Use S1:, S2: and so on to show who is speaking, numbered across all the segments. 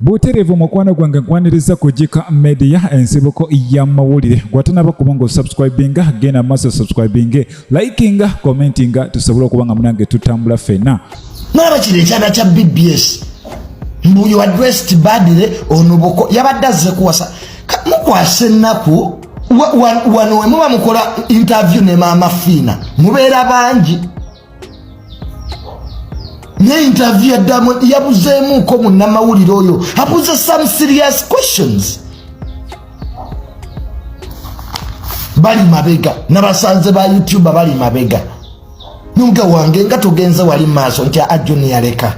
S1: Buterevu mukwano gwange nkwaniriza kujika media ensibuko ya mawulire gwatanaba kubanga subscribinga gena maso subscribinge likinga commentinga tusobola kubanga munange tutambula fena
S2: naba kire kyana kya BBS mbuyo addressed badly onuboko yabaddaze kuwasa mukwase naku wano muba mukola interview ne mama Fina mubeera bangi ne interview ya Diamond yabuzeemu ko munnamawulire oyo abuze some serious questions bali mabega nabasanze ba YouTube bali mabega nunga wange nga tugenze wali maaso nti ajuni yaleka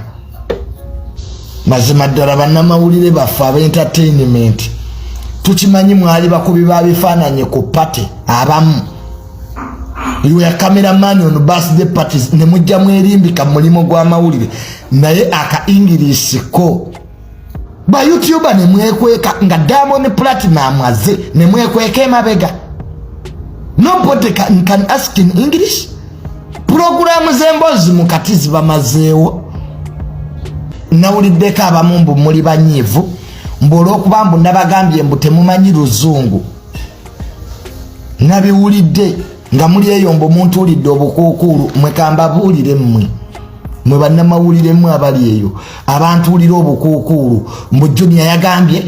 S2: mazima ddala bannamawulire bafa aba entertainment tukimanyi mwali bakubi babifaananye ku party abamu iwe cameraman on birthday parties ne mujja mwerimbika mulimo gwa mawulire naye aka English ko ba YouTube ne mwekweka nga Diamond Platinum aze ne mwekweka mabega nobody can ask in English program zembozi mukatizi bamazeewo nawulidde ka abamumbu muli banyivu mbolo okubambu nabagambye mbu temumanyi luzungu nabiwulidde nga muli eyombo muntu ulidde obukuukulu mwekamba buulire mmwe mwe bannamawulire mmwe abali eyo abantu ulire obukuukulu mbu Junior yagambye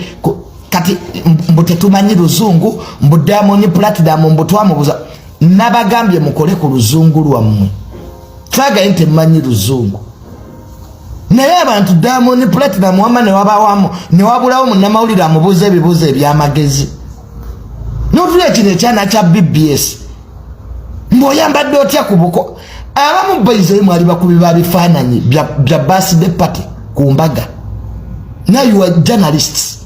S2: kati mbu tetumanyi luzungu mbu Diamond Platinum mbu twamubuza nabagambye mukole ku luzungu lwammwe twagaye temumanyi luzungu naye abantu Diamond Platinum wama ne wabawamu ne wabulawo munnamawulire amubuuza ebibuuzo ebyamagezi n'otulya kino ekyana kya BBS mboyambadde otya kubuko abamu baize mwali bakubi babifaananyi bya birthday party ku mbaga now you are journalists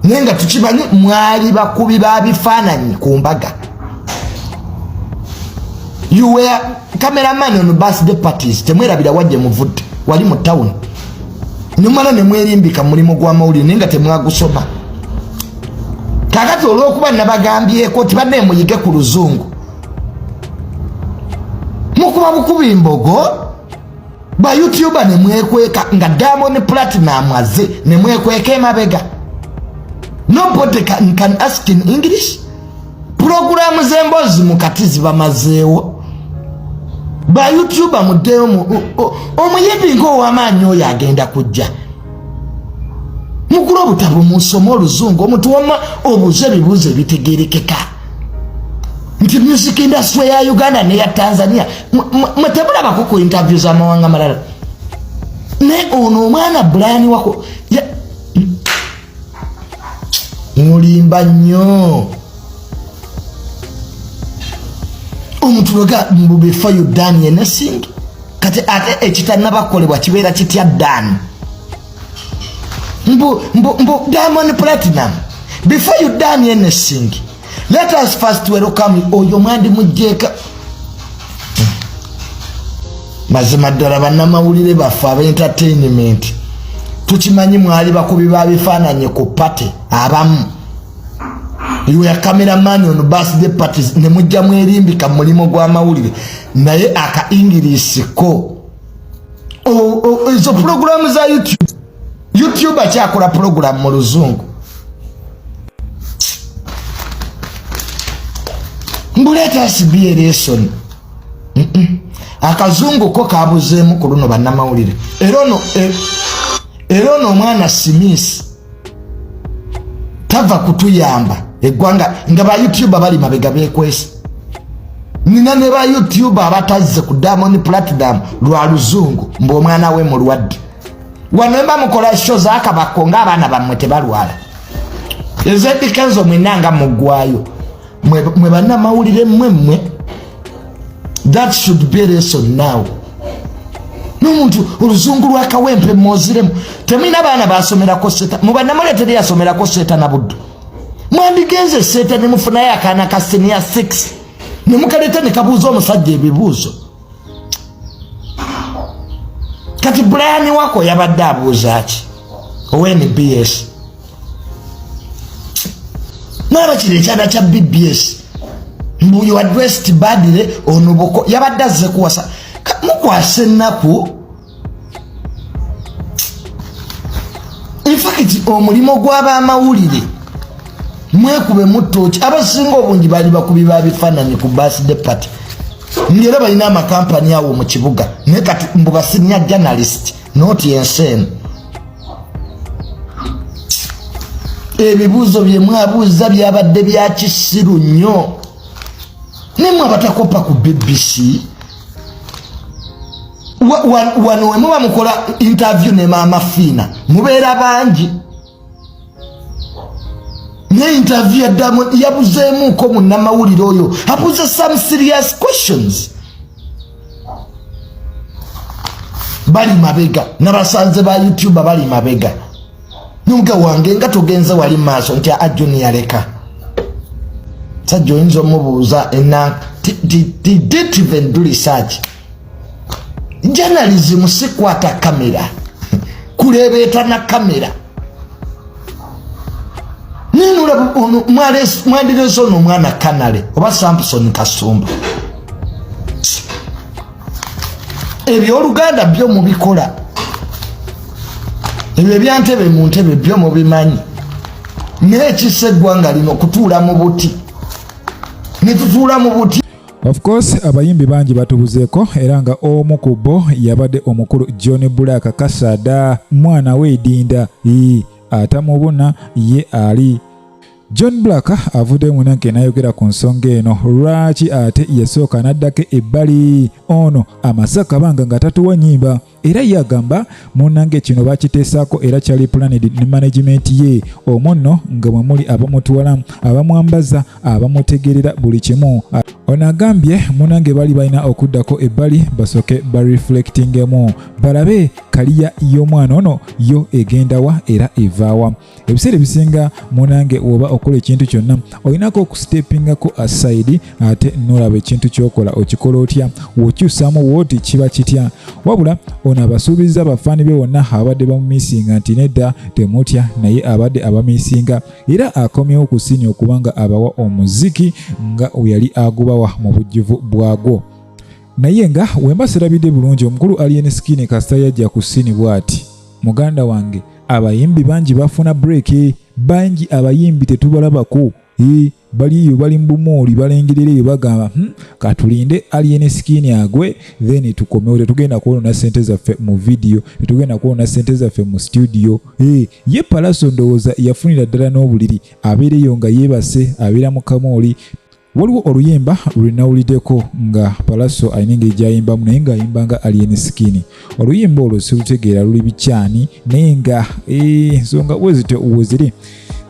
S2: nenga tukimanyi mwali bakubi babifaananyi ku mbaga you were cameraman on birthday parties temwerabira wajje muvudde wali mu town nyumana ne mwerimbika mulimo gwa mawulire nenga temwagusoma kakati olwokuba nabagambyeko tibadde muyige ku luzungu mukuba bukubi mbogo ba YouTuber ne mwekweka nga Diamond Platinum aze ne mwekweka mabega nobody can ask in English program zembozi mukatizi bamazeewo ba YouTuber mudeo omuyimbi ngo wamanyi oyo agenda kujja mukuro butabu musomo oluzungu omuntu wama obuze bibuze bitegerekeka nti music industry ya Uganda ne ya Tanzania mutebula bakoko interviews amawanga malala ne ono mwana Brian wako ya mulimba nnyo omuntu loga mbu before you done anything kati ate ekitana bakolebwa kibeera kitya done mbu Diamond Platinum before you done anything let us first welcome oyo mwandi mujeka mazima ddala bannamawulire bafa aba entertainment tukimanyi mwali bakubi babifaananye ku party abamu you are cameraman on birthday parties ne mujja mwerimbika mulimo gwa mawulire naye aka English ko izo program za YouTube akyakola program mu luzungu mbuleta sibiye lesson akazungu ko kabuzeemu ku luno bannamawulire erono mwana Smith tava kutuyamba eggwanga nga ba YouTube bali mabega bekwese nina ne ba YouTube abatazze ku Diamond Platinum lwa luzungu mbo omwana we mulwadde wanemba mukola show za akabakonga abana bamwe tebalwala ezedikenzo mwinanga mugwayo mwe bannamawulire mmwe that should be a lesson now n'omuntu oluzungu lwakawempe moziremu temina baana basomerako seta mu bannamawulire teri yasomerako seta na buddu mwandigenze seta ne mufunayo akaana ka senior 6 ne mukaleta ne kabuuza omusajja ebibuuzo kati Brian wako yabadde abuuza ki ONBS naba kire ekyana kya BBS mbuyo addressed badly onuboko yabadde aze kuwasa mukwase naku fact omulimo gw'abamawulire mwekube mutoki abasinga obungi bali bakubi babifaananyi ku birthday party ngera balina amakampani awo mu kibuga naye kati mbu basinya journalist not insane. Ebibuuzo bye mwabuuza byabadde bya kisiru nnyo nemwe abatakopa ku BBC wano we muba mukola interview ne Maama Fiina mubeera bangi ne interview yaddamu yabuzeemuko munnamawulire oyo abuuza some serious questions bali mabega n'abasanze ba YouTube bali mabega nunga wange nga togenze wali maaso nti Junior yaleka sajja oyinza omubuuza didn't even do research. Journalism sikwata kamera kulebeeta na kamera ninula mwandirezo n'omwana Kanale oba Samson Kasumba ebyo Oluganda byo mubikola ebyo byantebe mu ntebe byo mubimanyi n'ekisa eggwanga lino kutuula mu buti netutuula mu buti.
S1: Of course abayimbi bangi batubuzeeko era nga omu ku bo yabadde omukulu John Black Kasada mwana weedinda atamubuna ye ali John Black avudde munanke nayogera ku nsonga eno lwaki ate yasooka n'addako ebbali ono amasaka banga nga tatuwa nnyimba era yagamba munange kino bakiteesaako era kyali planed ne management ye omunno nga mwe muli abamutuwala abamwambaza abamutegerera buli kimu. Ono agambye munange bali balina okuddako ebbali basooke bareflectingemu balabe kaliya y'omwana ono yo egendawa era evaawa. Ebiseera ebisinga munange oba okola ekintu kyonna olinako okustepingako aside ate nolaba ekintu kyokola okikola otya wokyusaamu wooti kiba kitya wabula ono abasuubiza abafaani be wonna abadde bamumisinga nti nedda temutya naye abadde abamisinga era akomyewo ku siini okubanga abawa omuziki nga yali agubawa mu bujjuvu bwagwo. Naye nga wemba serabidde bulungi omukulu Alien Skin kasita yajja ku siini bw'ati muganda wange abayimbi bangi bafuna break bangi abayimbi tetubalabako baliyo bali mbumooli balengerera eyo bagamba katulinde Alien Skin agwe then tukomewo tetugenda kuwona ssente zaffe mu video tetugenda kuwona ssente zaffe mu studio ye Palaso ndowooza yafunira ddala n'obuliri abeereyo nga yeebase abeera mu kamooli. Waliwo oluyimba lwenawuliddeko nga Palaso alina engeri gy'ayimbamu naye ng'ayimbanga Alien Skin. Oluyimba olwo silutegeera luli bikyani naye nga ensonga wezite weziri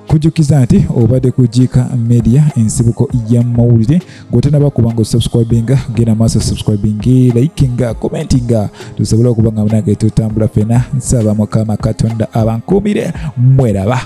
S1: kujjukiza nti obadde kujiika media ensibuko ya mawulire ng'otanaba kubanga osubscribinga genda maaso subscribing likinga commentinga tusobola okubanga munange tutambula fena nsaba Mukama Katonda abankuumire mweraba.